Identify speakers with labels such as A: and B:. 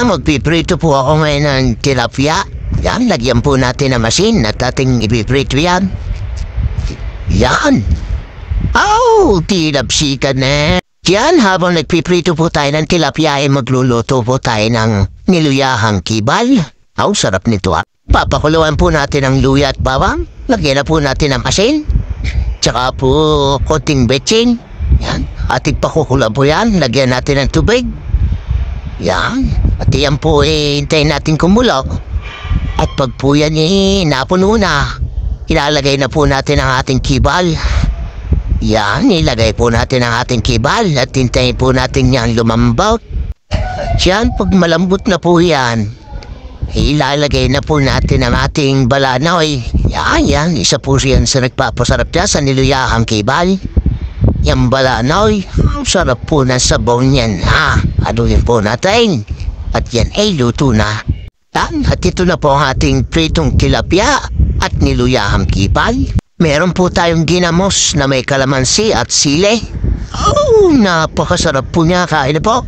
A: Magpiprito po ako ngayon ng tilapia. Yan, lagyan po natin ng machine at ating ipiprito yan. Yan. Tilapsi ka na. Yan, habang nagpiprito po tayo ng tilapia ay magluluto po tayo ng niluyahang kibal. Sarap nito Papakuluan po natin ang luya at bawang. Lagyan na po natin ng asin. Tsaka po konting betsin. Yan, ating pakukulan po yan. Lagyan natin ng tubig. Yan. At yan po hintayin natin kumulok. At pag po yan napuno na, ilalagay na po natin ang ating kibal. Yan, ilagay po natin ang ating kibal at hintayin po natin yan lumambot. Yan, pag malambot na po yan, ilalagay na po natin ang ating balanoy. Yan, isa po yan sa nagpapasarap dyan sa niluyahang kibal. Yung balanoy, ang sarap po ng sabaw niyan Aduhin po natin. At yan ay luto na. At ito na po ang ating pritong tilapia at niluyahang kibal. Meron po tayong ginamos na may kalamansi at sili. Napakasarap po niya. Kain na po.